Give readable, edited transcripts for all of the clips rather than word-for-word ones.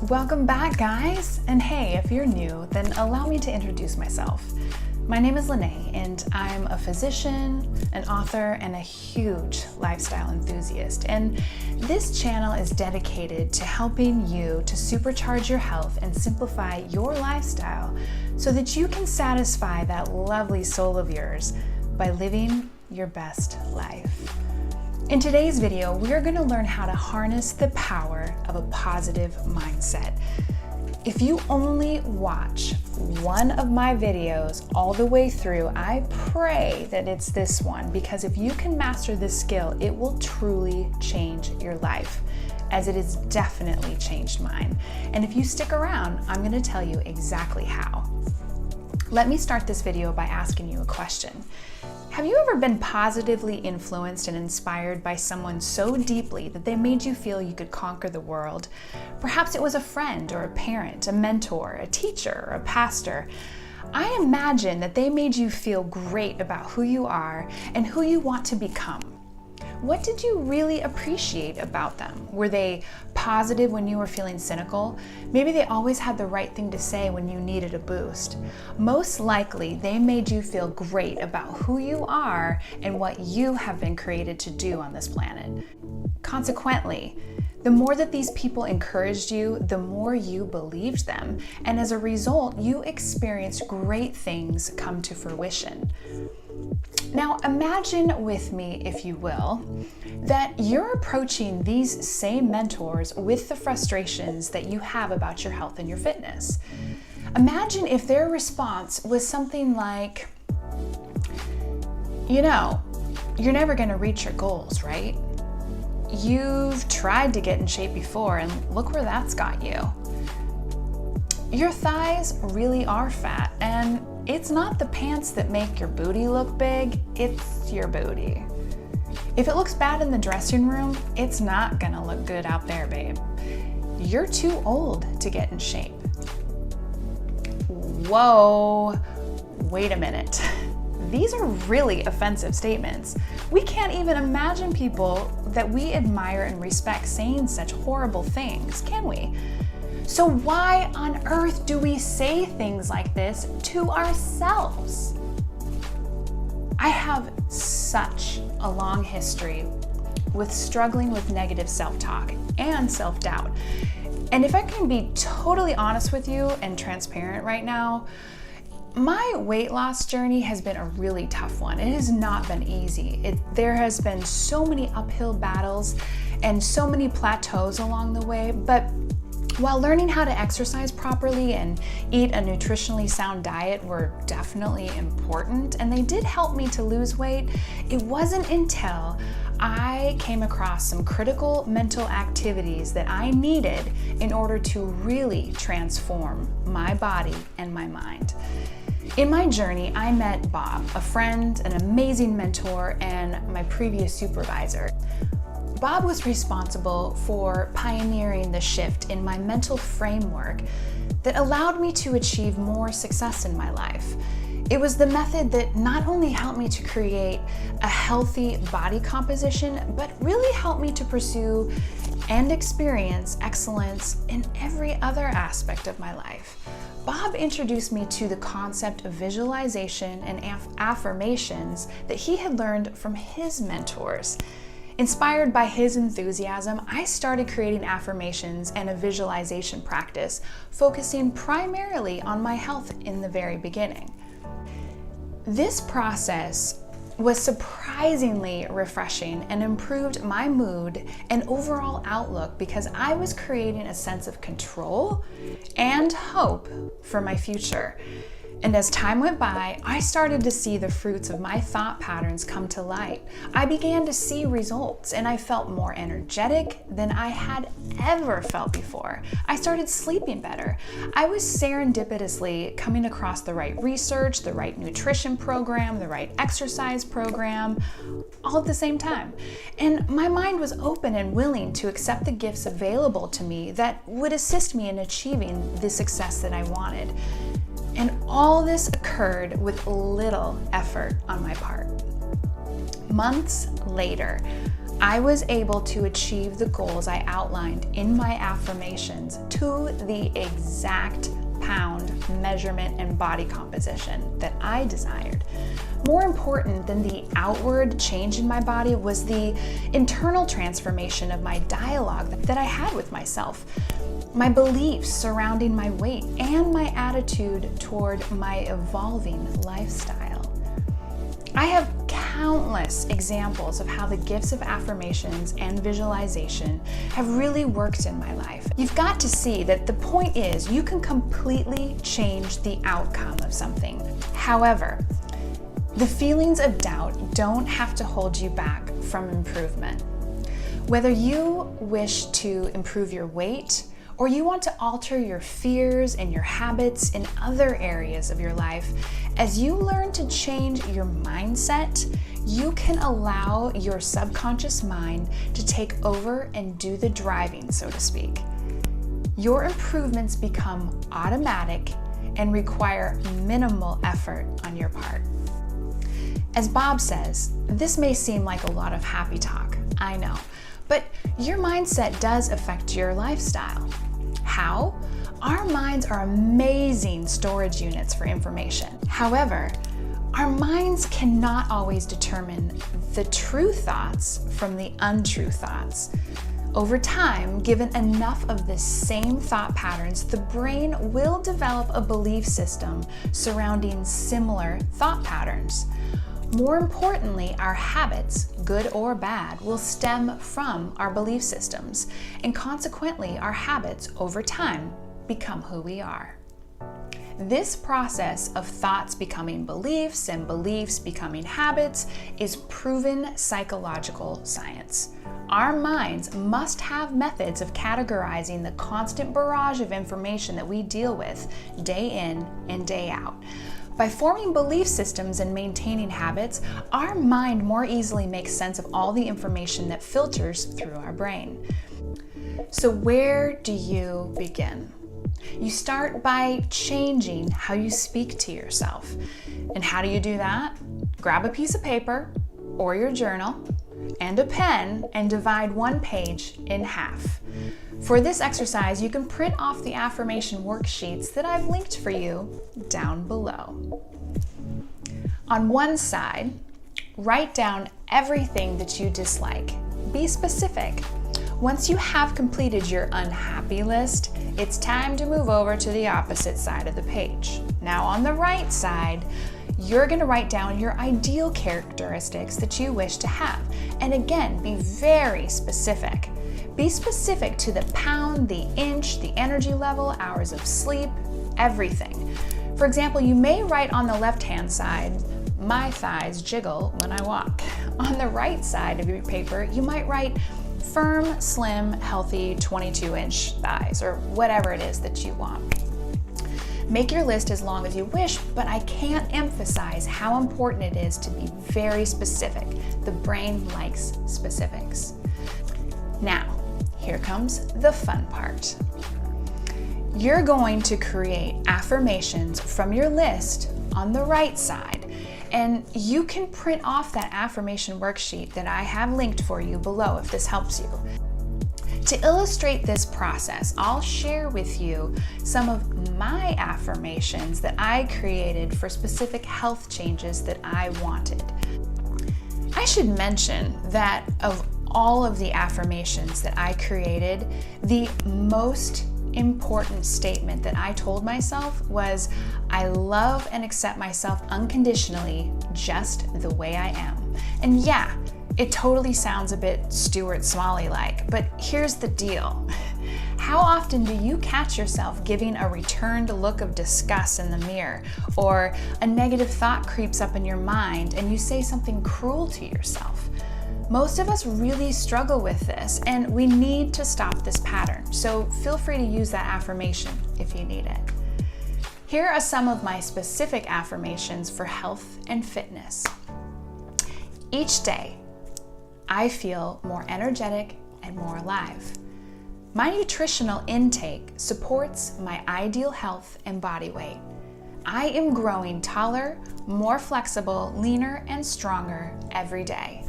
Welcome back, guys. And hey, if you're new, then allow me to introduce myself. My name is Linné, and I'm a physician, an author, and a huge lifestyle enthusiast. And this channel is dedicated to helping you to supercharge your health and simplify your lifestyle so that you can satisfy that lovely soul of yours by living your best life. In today's video, we are going to learn how to harness the power of a positive mindset. If you only watch one of my videos all the way through, I pray that it's this one, because if you can master this skill, it will truly change your life, as it has definitely changed mine. And if you stick around, I'm going to tell you exactly how. Let me start this video by asking you a question. Have you ever been positively influenced and inspired by someone so deeply that they made you feel you could conquer the world? Perhaps it was a friend or a parent, a mentor, a teacher, or a pastor. I imagine that they made you feel great about who you are and who you want to become. What did you really appreciate about them? Were they positive when you were feeling cynical? Maybe they always had the right thing to say when you needed a boost. Most likely, they made you feel great about who you are and what you have been created to do on this planet. Consequently, the more that these people encouraged you, the more you believed them. And as a result, you experienced great things come to fruition. Now imagine with me, if you will, that you're approaching these same mentors with the frustrations that you have about your health and your fitness. Imagine if their response was something like, you know, you're never going to reach your goals, right? You've tried to get in shape before and look where that's got you. Your thighs really are fat, and it's not the pants that make your booty look big, it's your booty. If it looks bad in the dressing room, it's not gonna look good out there, babe. You're too old to get in shape. Whoa, wait a minute. These are really offensive statements. We can't even imagine people that we admire and respect saying such horrible things, can we? So why on earth do we say things like this to ourselves? I have such a long history with struggling with negative self-talk and self-doubt. And if I can be totally honest with you and transparent right now, my weight loss journey has been a really tough one. It has not been easy. There has been so many uphill battles and so many plateaus along the way, but while learning how to exercise properly and eat a nutritionally sound diet were definitely important, and they did help me to lose weight, it wasn't until I came across some critical mental activities that I needed in order to really transform my body and my mind. In my journey, I met Bob, a friend, an amazing mentor, and my previous supervisor. Bob was responsible for pioneering the shift in my mental framework that allowed me to achieve more success in my life. It was the method that not only helped me to create a healthy body composition, but really helped me to pursue and experience excellence in every other aspect of my life. Bob introduced me to the concept of visualization and affirmations that he had learned from his mentors. Inspired by his enthusiasm, I started creating affirmations and a visualization practice, focusing primarily on my health in the very beginning. This process was surprisingly refreshing and improved my mood and overall outlook because I was creating a sense of control and hope for my future. And as time went by, I started to see the fruits of my thought patterns come to light. I began to see results, and I felt more energetic than I had ever felt before. I started sleeping better. I was serendipitously coming across the right research, the right nutrition program, the right exercise program, all at the same time. And my mind was open and willing to accept the gifts available to me that would assist me in achieving the success that I wanted. And all this occurred with little effort on my part. Months later, I was able to achieve the goals I outlined in my affirmations to the exact pound measurement and body composition that I desired. More important than the outward change in my body was the internal transformation of my dialogue that I had with myself, my beliefs surrounding my weight, and my attitude toward my evolving lifestyle. I have countless examples of how the gifts of affirmations and visualization have really worked in my life. You've got to see that the point is you can completely change the outcome of something. However, the feelings of doubt don't have to hold you back from improvement. Whether you wish to improve your weight, or you want to alter your fears and your habits in other areas of your life, as you learn to change your mindset, you can allow your subconscious mind to take over and do the driving, so to speak. Your improvements become automatic and require minimal effort on your part. As Bob says, this may seem like a lot of happy talk, I know, but your mindset does affect your lifestyle. How? Our minds are amazing storage units for information. However, our minds cannot always determine the true thoughts from the untrue thoughts. Over time, given enough of the same thought patterns, the brain will develop a belief system surrounding similar thought patterns. More importantly, our habits, good or bad, will stem from our belief systems, and consequently, our habits over time become who we are. This process of thoughts becoming beliefs and beliefs becoming habits is proven psychological science. Our minds must have methods of categorizing the constant barrage of information that we deal with day in and day out. By forming belief systems and maintaining habits, our mind more easily makes sense of all the information that filters through our brain. So where do you begin? You start by changing how you speak to yourself. And how do you do that? Grab a piece of paper or your journal and a pen and divide one page in half. For this exercise, you can print off the affirmation worksheets that I've linked for you down below. On one side, write down everything that you dislike. Be specific. Once you have completed your unhappy list, it's time to move over to the opposite side of the page. Now on the right side, you're going to write down your ideal characteristics that you wish to have. And again, be very specific. Be specific to the pound, the inch, the energy level, hours of sleep, everything. For example, you may write on the left-hand side, my thighs jiggle when I walk. On the right side of your paper, you might write firm, slim, healthy 22-inch thighs, or whatever it is that you want. Make your list as long as you wish, but I can't emphasize how important it is to be very specific. The brain likes specifics. Now, here comes the fun part. You're going to create affirmations from your list on the right side, and you can print off that affirmation worksheet that I have linked for you below if this helps you. To illustrate this process, I'll share with you some of my affirmations that I created for specific health changes that I wanted. I should mention that of all of the affirmations that I created, the most important statement that I told myself was, I love and accept myself unconditionally, just the way I am. And yeah, it totally sounds a bit Stuart Smalley-like, but here's the deal. How often do you catch yourself giving a returned look of disgust in the mirror, or a negative thought creeps up in your mind and you say something cruel to yourself? Most of us really struggle with this, and we need to stop this pattern, so feel free to use that affirmation if you need it. Here are some of my specific affirmations for health and fitness. Each day, I feel more energetic and more alive. My nutritional intake supports my ideal health and body weight. I am growing taller, more flexible, leaner, and stronger every day.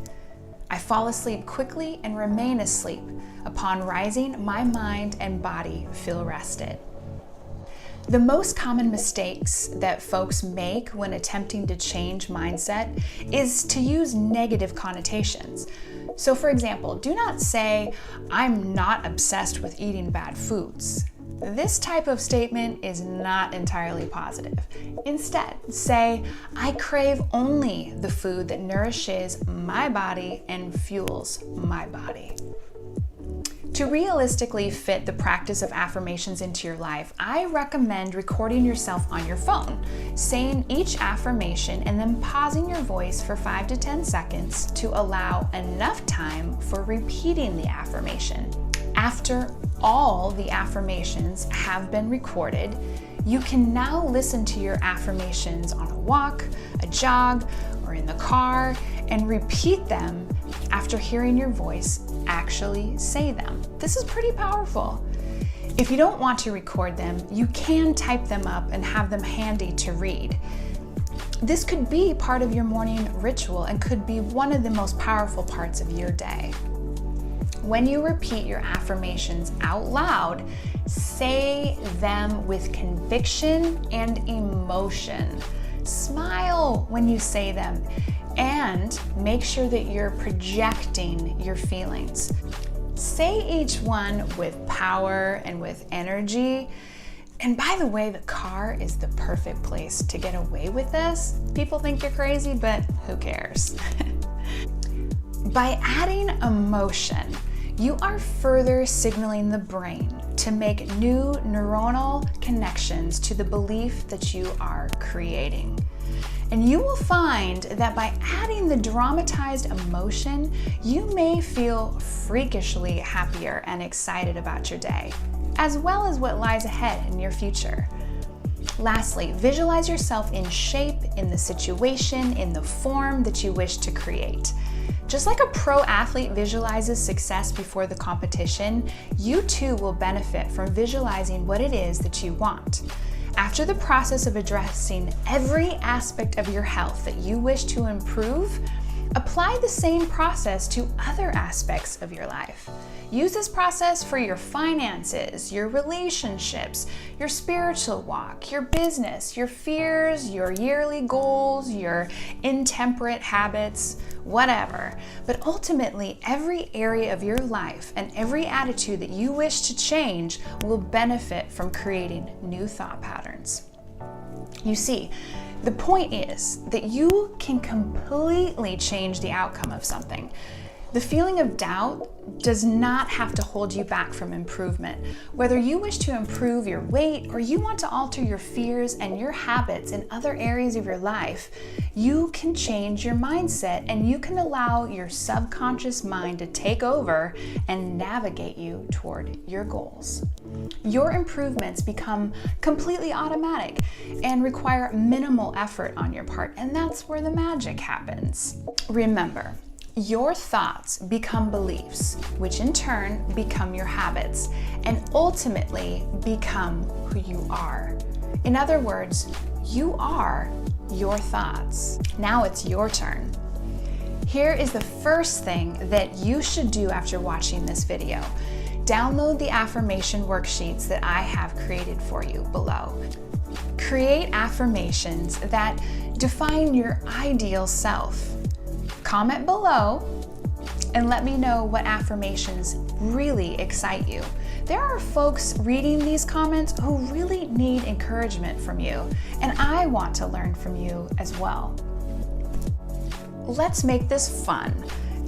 I fall asleep quickly and remain asleep. Upon rising, my mind and body feel rested. The most common mistakes that folks make when attempting to change mindset is to use negative connotations. So for example, do not say, "I'm not obsessed with eating bad foods." This type of statement is not entirely positive. Instead, say, "I crave only the food that nourishes my body and fuels my body." To realistically fit the practice of affirmations into your life, I recommend recording yourself on your phone, saying each affirmation and then pausing your voice for 5 to 10 seconds to allow enough time for repeating the affirmation. After all the affirmations have been recorded, you can now listen to your affirmations on a walk, a jog, or in the car, and repeat them after hearing your voice actually say them. This is pretty powerful. If you don't want to record them, you can type them up and have them handy to read. This could be part of your morning ritual and could be one of the most powerful parts of your day. When you repeat your affirmations out loud, say them with conviction and emotion. Smile when you say them, and make sure that you're projecting your feelings. Say each one with power and with energy. And by the way, the car is the perfect place to get away with this. People think you're crazy, but who cares? By adding emotion, you are further signaling the brain to make new neuronal connections to the belief that you are creating. And you will find that by adding the dramatized emotion, you may feel freakishly happier and excited about your day, as well as what lies ahead in your future. Lastly, visualize yourself in shape, in the situation, in the form that you wish to create. Just like a pro athlete visualizes success before the competition, you too will benefit from visualizing what it is that you want. After the process of addressing every aspect of your health that you wish to improve, apply the same process to other aspects of your life. Use this process for your finances, your relationships, your spiritual walk, your business, your fears, your yearly goals, your intemperate habits, whatever. But ultimately, every area of your life and every attitude that you wish to change will benefit from creating new thought patterns. You see, the point is that you can completely change the outcome of something. The feeling of doubt does not have to hold you back from improvement. Whether you wish to improve your weight or you want to alter your fears and your habits in other areas of your life, you can change your mindset and you can allow your subconscious mind to take over and navigate you toward your goals. Your improvements become completely automatic and require minimal effort on your part, and that's where the magic happens. Remember, your thoughts become beliefs, which in turn become your habits, and ultimately become who you are. In other words, you are your thoughts. Now it's your turn. Here is the first thing that you should do after watching this video. Download the affirmation worksheets that I have created for you below. Create affirmations that define your ideal self. Comment below and let me know what affirmations really excite you. There are folks reading these comments who really need encouragement from you, and I want to learn from you as well. Let's make this fun,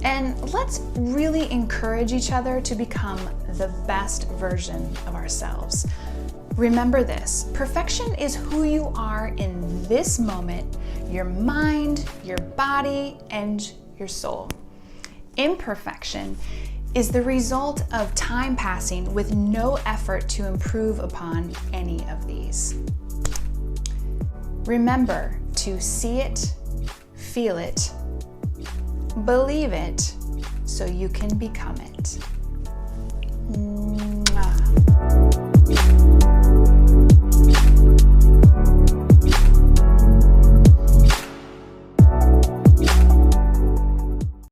and let's really encourage each other to become the best version of ourselves. Remember this, perfection is who you are in this moment, your mind, your body, and your soul. Imperfection is the result of time passing with no effort to improve upon any of these. Remember to see it, feel it, believe it, so you can become it.